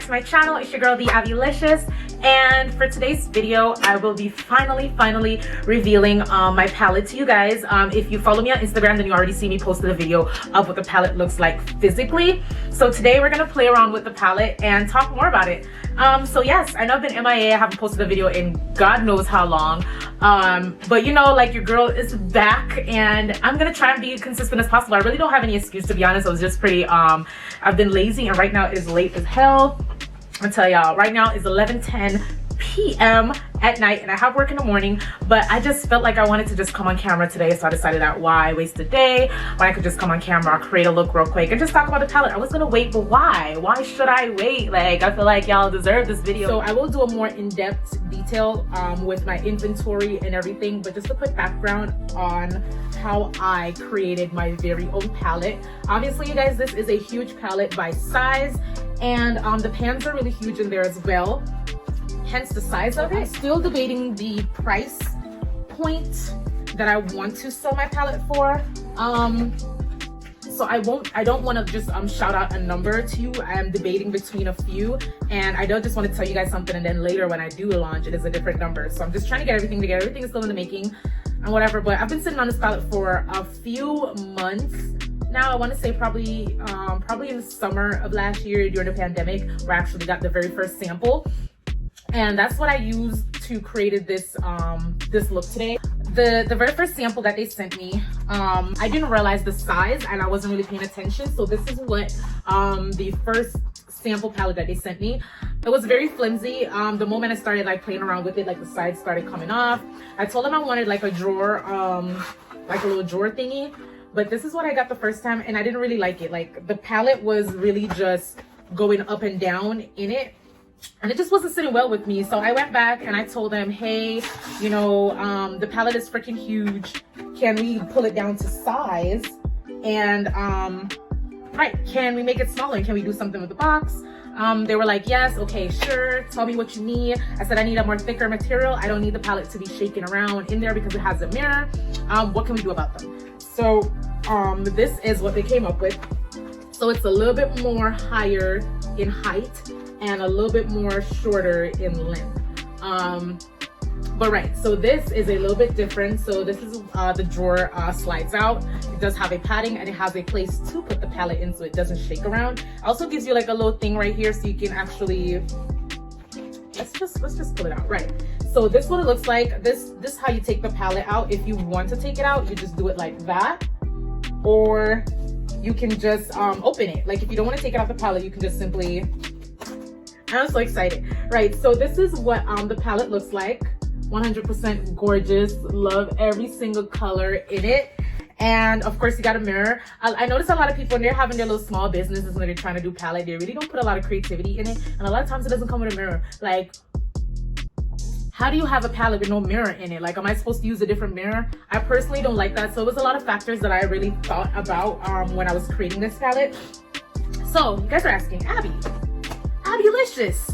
to my channel. It's your girl, the Abby-licious, and for today's video, I will be finally revealing my palette to you guys. If you follow me on Instagram, then you already see me posted a video of what the palette looks like physically. So today we're gonna play around with the palette and talk more about it. So yes, I know I've been MIA. I haven't posted a video in God knows how long. But you know, like, your girl is back and I'm gonna try and be consistent as possible. I really don't have any excuse, to be honest. I was just pretty, I've been lazy, and right now it is late as hell. I'll tell y'all, right now is 11:10 p.m. at night and I have work in the morning, but I just felt like I wanted to just come on camera today, so I decided that why waste the day when I could just come on camera, create a look real quick, and just talk about the palette. I was gonna wait, but why should I wait? Like, I feel like y'all deserve this video. So I will do a more in-depth detail with my inventory and everything, but just a quick background on how I created my very own palette. Obviously, you guys, this is a huge palette by size, and the pans are really huge in there as well, hence the size of it. I'm still debating the price point that I want to sell my palette for. So I don't want to just shout out a number to you. I'm debating between a few, and I don't just want to tell you guys something and then later when I do launch it is a different number. So I'm just trying to get everything together. Everything is still in the making and whatever, but I've been sitting on this palette for a few months now. I want to say probably in the summer of last year during the pandemic, where I actually got the very first sample. And that's what I used to create this this look today. The very first sample that they sent me, I didn't realize the size and I wasn't really paying attention. So this is what the first sample palette that they sent me. It was very flimsy. The moment I started like playing around with it, like the sides started coming off. I told them I wanted like a drawer, like a little drawer thingy. But this is what I got the first time and I didn't really like it. Like, the palette was really just going up and down in it, and it just wasn't sitting well with me. So I went back and I told them, hey, you know, the palette is freaking huge. Can we pull it down to size? And can we make it smaller? And can we do something with the box? They were like, yes, okay, sure, tell me what you need. I said, I need a more thicker material. I don't need the palette to be shaking around in there because it has a mirror. What can we do about them? So this is what they came up with. So it's a little bit more higher in height and a little bit more shorter in length. But right, so this is a little bit different. So this is the drawer slides out. It does have a padding and it has a place to put the palette in so it doesn't shake around. Also gives you like a little thing right here so you can actually, let's just pull it out. Right, so this is what it looks like. This is how you take the palette out. If you want to take it out, you just do it like that, or you can just open it. Like, if you don't want to take it off the palette, you can just simply, I'm so excited. Right, so this is what the palette looks like. 100% gorgeous. Love every single color in it. And of course, you got a mirror. I noticed a lot of people, when they're having their little small businesses, when they're trying to do palette, they really don't put a lot of creativity in it. And a lot of times it doesn't come with a mirror. Like, how do you have a palette with no mirror in it? Like, am I supposed to use a different mirror? I personally don't like that. So it was a lot of factors that I really thought about when I was creating this palette. So you guys are asking, Abby-licious,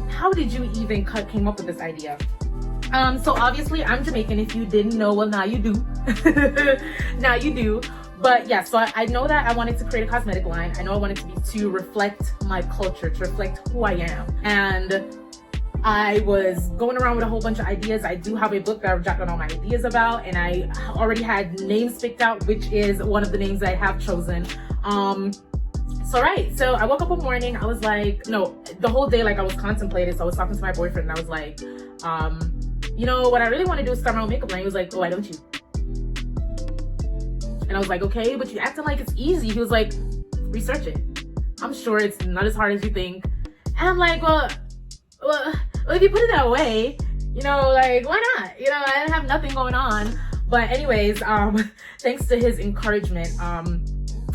how did you even came up with this idea? So obviously I'm Jamaican. If you didn't know, well, now you do. Now you do. But yeah, so I know that I wanted to create a cosmetic line. I know I wanted to reflect my culture, to reflect who I am. And I was going around with a whole bunch of ideas. I do have a book that I've jotted down all my ideas about, and I already had names picked out, which is one of the names that I have chosen. So I woke up one morning, I was like, no, the whole day, like, I was contemplating. So I was talking to my boyfriend and I was like, you know, what I really want to do is start my own makeup line. He was like, oh, why don't you? And I was like, okay, but you acting like it's easy. He was like, research it. I'm sure it's not as hard as you think. And I'm like, well, if you put it that way, you know, like, why not? You know, I didn't have nothing going on. But anyways, thanks to his encouragement,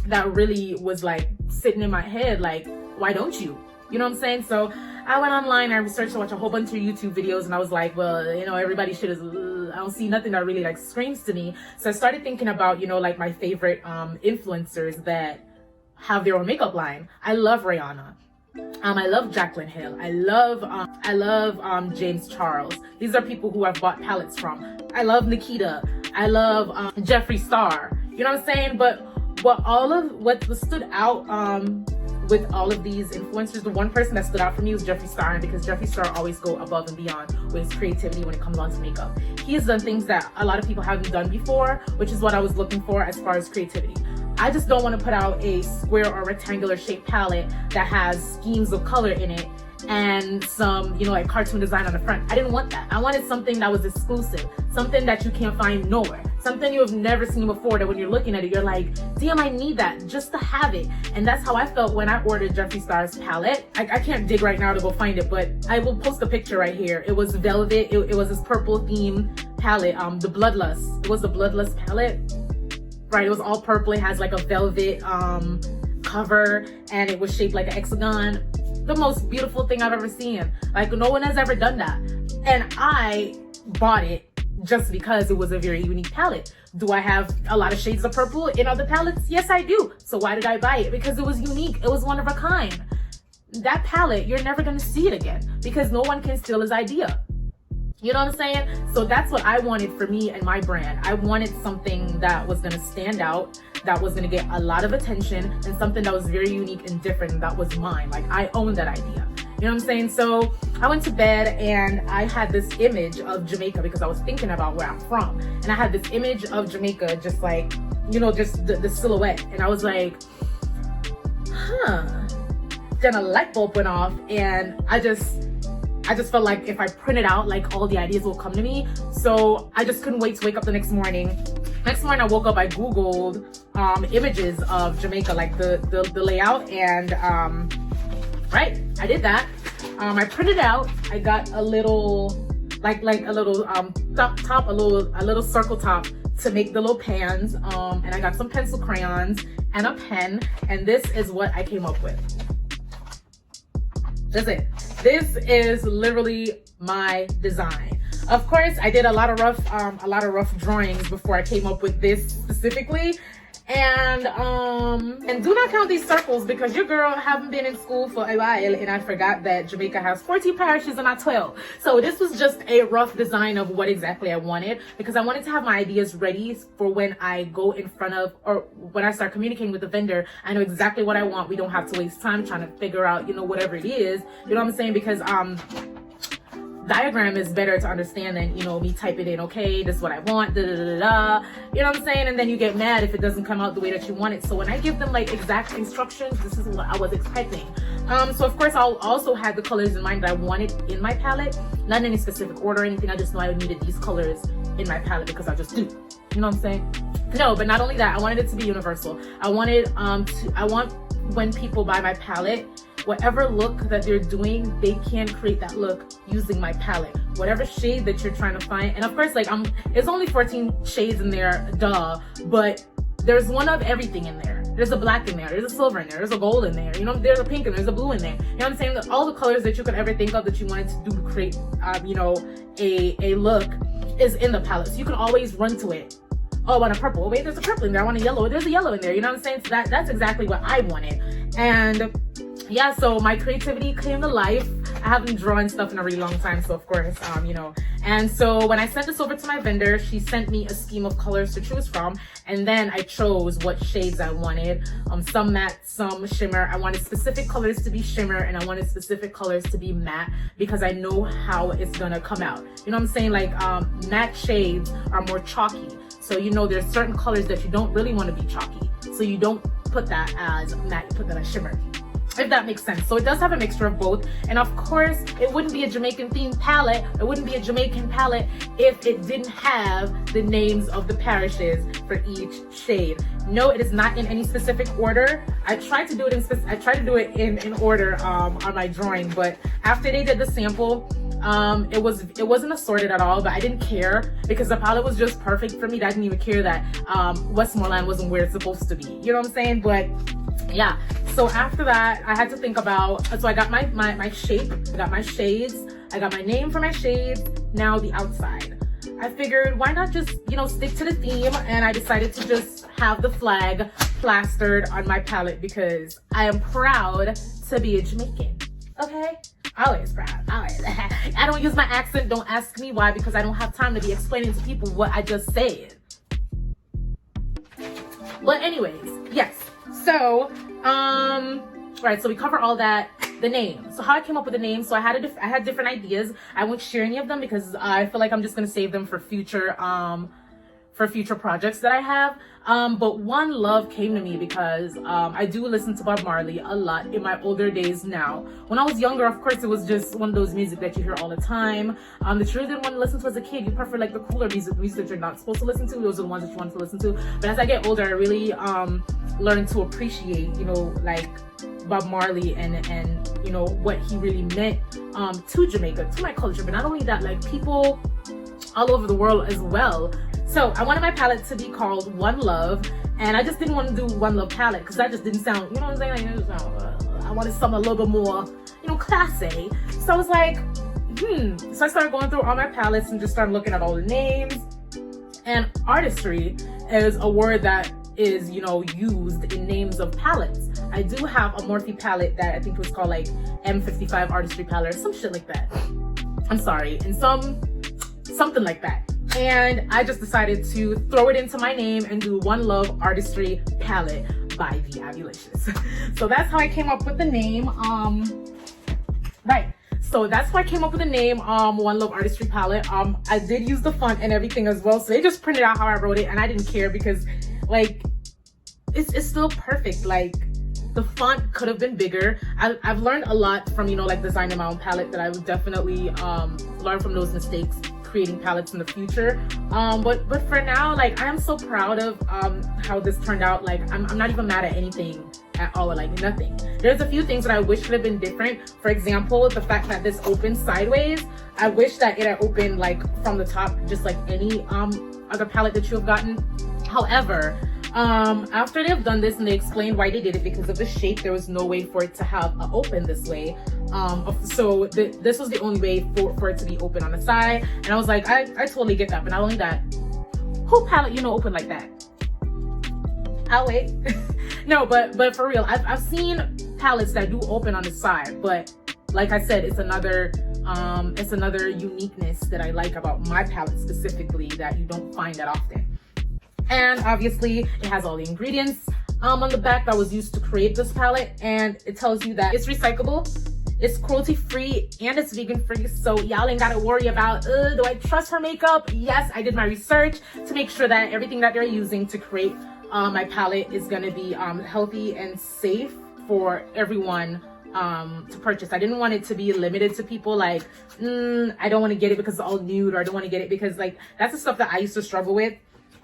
that really was like sitting in my head, like, why don't you? You know what I'm saying? So I went online, I researched to watch a whole bunch of YouTube videos, and I was like, well, you know, everybody should, I don't see nothing that really like screams to me. So I started thinking about, you know, like my favorite influencers that have their own makeup line. I love Rihanna. I love Jaclyn Hill. I love James Charles. These are people who I've bought palettes from. I love Nikita. I love Jeffree Star. You know what I'm saying? But what stood out with all of these influencers, the one person that stood out for me was Jeffree Star, and because Jeffree Star always go above and beyond with his creativity when it comes on to makeup. He has done things that a lot of people haven't done before, which is what I was looking for as far as creativity. I just don't want to put out a square or rectangular shaped palette that has schemes of color in it and some, you know, like cartoon design on the front. I didn't want that. I wanted something that was exclusive, something that you can't find nowhere, something you have never seen before, that when you're looking at it, you're like, damn, I need that just to have it. And that's how I felt when I ordered Jeffree Star's palette. I can't dig right now to go find it, but I will post a picture right here. It was velvet. It was this purple theme palette, the Bloodlust. It was the Bloodlust palette, right? It was all purple. It has like a velvet cover, and it was shaped like an hexagon. The most beautiful thing I've ever seen. Like, no one has ever done that. And I bought it just because it was a very unique palette. Do I have a lot of shades of purple in other palettes? Yes, I do. So why did I buy it? Because it was unique. It was one of a kind. That palette, you're never gonna see it again because no one can steal his idea. You know what I'm saying? So that's what I wanted for me and my brand. I wanted something that was gonna stand out, that was gonna get a lot of attention, and something that was very unique and different, that was mine. Like, I owned that idea. You know what I'm saying? So I went to bed and I had this image of Jamaica because I was thinking about where I'm from. And I had this image of Jamaica, just like, you know, just the silhouette. And I was like, then a light bulb went off, and I just felt like if I print it out, like all the ideas will come to me. So I just couldn't wait to wake up the next morning. Next morning I woke up, I Googled images of Jamaica, like the layout, and right, I did that. I printed out, I got a little, like a little top, a little circle top to make the little pans, and I got some pencil crayons and a pen, and this is what I came up with. That's it. This is literally my design. Of course, I did a lot of rough drawings before I came up with this specifically. And do not count these circles because your girl haven't been in school for a while, and I forgot that Jamaica has 14 parishes and not 12. So this was just a rough design of what exactly I wanted, because I wanted to have my ideas ready for when I go in front of, or when I start communicating with the vendor. I know exactly what I want. We don't have to waste time trying to figure out, you know, whatever it is. You know what I'm saying? Because diagram is better to understand than, you know, me typing in, okay, this is what I want, da da da da, you know what I'm saying? And then you get mad if it doesn't come out the way that you want it. So when I give them like exact instructions, this is what I was expecting. So of course I'll also have the colors in mind that I wanted in my palette, not in any specific order or anything. I just know I needed these colors in my palette because I just do. You know what I'm saying? No, but not only that, I wanted it to be universal. I wanted I want when people buy my palette, whatever look that they're doing, they can create that look using my palette. Whatever shade that you're trying to find. And of course, like, it's only 14 shades in there, duh, but there's one of everything in there. There's a black in there, there's a silver in there, there's a gold in there, you know, there's a pink and there's a blue in there. You know what I'm saying? All the colors that you could ever think of that you wanted to do to create, you know, a look is in the palette. So you can always run to it. Oh, I want a purple. Oh, wait, there's a purple in there. I want a yellow. There's a yellow in there. You know what I'm saying? So that's exactly what I wanted. And yeah, so my creativity came to life. I haven't drawn stuff in a really long time, so of course, you know. And so when I sent this over to my vendor, she sent me a scheme of colors to choose from, and then I chose what shades I wanted. Some matte, some shimmer. I wanted specific colors to be shimmer, and I wanted specific colors to be matte because I know how it's gonna come out. You know what I'm saying? Like, matte shades are more chalky. So, you know, there's certain colors that you don't really want to be chalky. So you don't put that as matte, you put that as shimmer, if that makes sense. So it does have a mixture of both. And of course, it wouldn't be a Jamaican themed palette. It wouldn't be a Jamaican palette if it didn't have the names of the parishes for each shade. No, it is not in any specific order. I tried to do it in order on my drawing, but after they did the sample, it wasn't assorted at all, but I didn't care because the palette was just perfect for me. I didn't even care that Westmoreland wasn't where it's supposed to be. You know what I'm saying? But yeah, so after that, I had to think about, so I got my shape, I got my shades, I got my name for my shades, now the outside. I figured, why not just, you know, stick to the theme, and I decided to just have the flag plastered on my palette because I am proud to be a Jamaican, okay? Always proud, always. I don't use my accent, don't ask me why, because I don't have time to be explaining to people what I just said. But anyways, yes. So, Right, so we cover all that. The name. So how I came up with the name. So I had different ideas. I won't share any of them because I feel like I'm just gonna save them for future projects that I have. But One Love came to me because I do listen to Bob Marley a lot in my older days now. When I was younger, of course, it was just one of those music that you hear all the time. That you really didn't want to listen to as a kid. You prefer like the cooler music that you're not supposed to listen to. Those are the ones that you want to listen to. But as I get older, I really learn to appreciate, you know, like Bob Marley and you know what he really meant to Jamaica, to my culture, but not only that, like people all over the world as well. So I wanted my palette to be called One Love, and I just didn't want to do One Love palette because that just didn't sound, you know what I'm saying? Like, I wanted something a little bit more, you know, classy. So I was like, So I started going through all my palettes and just started looking at all the names. And artistry is a word that is, you know, used in names of palettes. I do have a Morphe palette that I think was called like M55 artistry palette or some shit like that. I'm sorry, and something like that. And I just decided to throw it into my name and do One Love Artistry Palette by the Abby-licious. So that's how I came up with the name. Right. So that's why I came up with the name, One Love Artistry Palette. I did use the font and everything as well. So they just printed out how I wrote it, and I didn't care because like it's still perfect. Like the font could have been bigger. I've learned a lot from, you know, like designing my own palette, that I would definitely learn from those mistakes creating palettes in the future. But for now, like I am so proud of how this turned out. Like I'm not even mad at anything at all, like nothing. There's a few things that I wish could have been different. For example, the fact that this opens sideways. I wish that it had opened like from the top, just like any other palette that you have gotten. However, after they've done this and they explained why they did it, because of the shape, there was no way for it to have an open this way. So this was the only way for it to be open on the side. And I was like, I totally get that. But not only that, who palette, you know, open like that? I'll wait. No, but for real, I've seen palettes that do open on the side, but like I said, it's another uniqueness that I like about my palette specifically that you don't find that often. And obviously it has all the ingredients on the back that was used to create this palette, and it tells you that it's recyclable, it's cruelty free, and it's vegan free. So y'all ain't gotta worry about, do I trust her makeup? Yes, I did my research to make sure that everything that they're using to create my palette is gonna be healthy and safe for everyone to purchase. I didn't want it to be limited to people like, I don't want to get it because it's all nude, or I don't want to get it because, like, that's the stuff that I used to struggle with.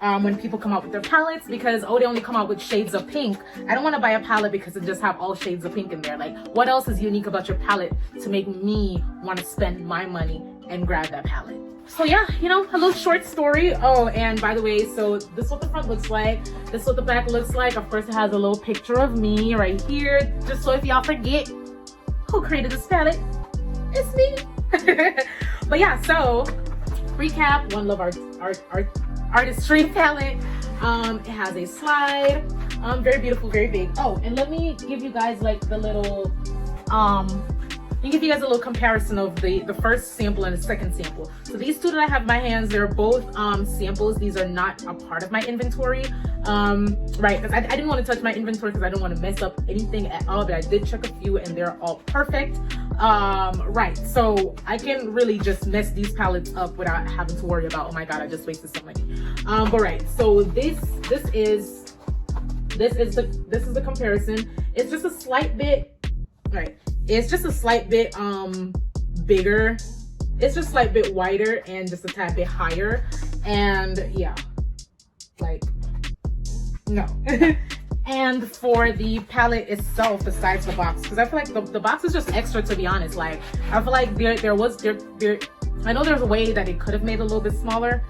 When people come out with their palettes, because they only come out with shades of pink. I don't want to buy a palette because it just have all shades of pink in there. Like, what else is unique about your palette to make me want to spend my money and grab that palette? So yeah, you know, a little short story. Oh, and by the way, so this is what the front looks like, this is what the back looks like. Of course, it has a little picture of me right here, just so if y'all forget who created this palette, it's me. But yeah, so recap, One Love Artistry palette. It has a slide, very beautiful, very big. Oh, and let me give you guys like the little comparison of the first sample and the second sample. So these two that I have in my hands, they're both samples. These are not a part of my inventory, right? Because I didn't want to touch my inventory because I don't want to mess up anything at all, but I did check a few and they're all perfect. Right, so I can really just mess these palettes up without having to worry about, oh my god, I just wasted some money. But right, so this is the comparison. It's just a slight bit, right? It's just a slight bit bigger. It's just a slight bit wider and just a tad bit higher. And yeah, like, no. And for the palette itself, besides the box, because I feel like the box is just extra, to be honest. Like, I feel like I know there's a way that it could have made it a little bit smaller,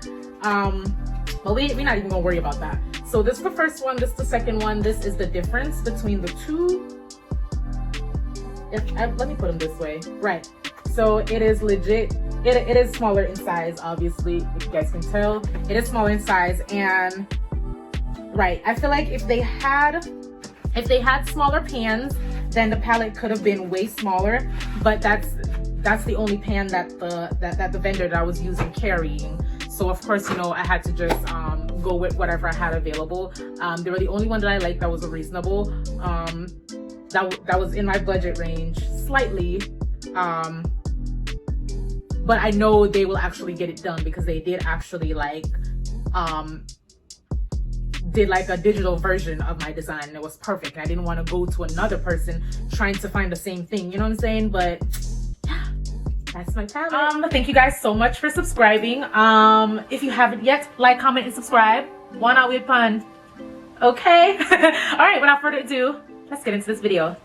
but we're not even gonna worry about that. So this is the first one, this is the second one. This is the difference between the two. Let me put them this way. Right, so it is legit, it is smaller in size, obviously, if you guys can tell. It is smaller in size, and right, I feel like if they had smaller pans, then the palette could have been way smaller, but that's the only pan that the vendor that I was using carrying. So of course, you know, I had to just go with whatever I had available. They were the only one that I liked that was reasonable. that was in my budget range slightly. But I know they will actually get it done because they did actually like did like a digital version of my design and it was perfect. And I didn't want to go to another person trying to find the same thing, you know what I'm saying? But yeah, that's my palette. Thank you guys so much for subscribing. If you haven't yet, like, comment, and subscribe. One out with pun. Okay. All right, without further ado, let's get into this video.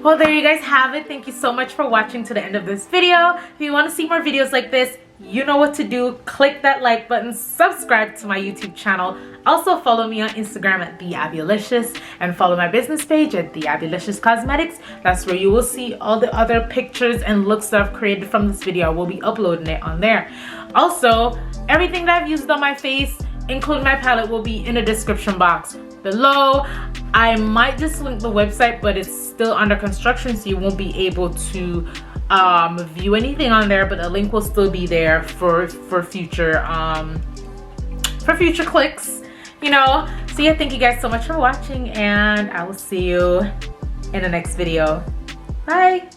Well, there you guys have it. Thank you so much for watching to the end of this video. If you want to see more videos like this, you know what to do. Click that like button, subscribe to my YouTube channel. Also follow me on Instagram at Abby-licious and follow my business page at Abby-licious Cosmetics. That's where you will see all the other pictures and looks that I've created from this video. I will be uploading it on there. Also, everything that I've used on my face, including my palette, will be in the description box below. I might just link the website, but it's still under construction, so you won't be able to view anything on there, but a link will still be there for future clicks, you know. So yeah, thank you guys so much for watching, and I will see you in the next video. Bye.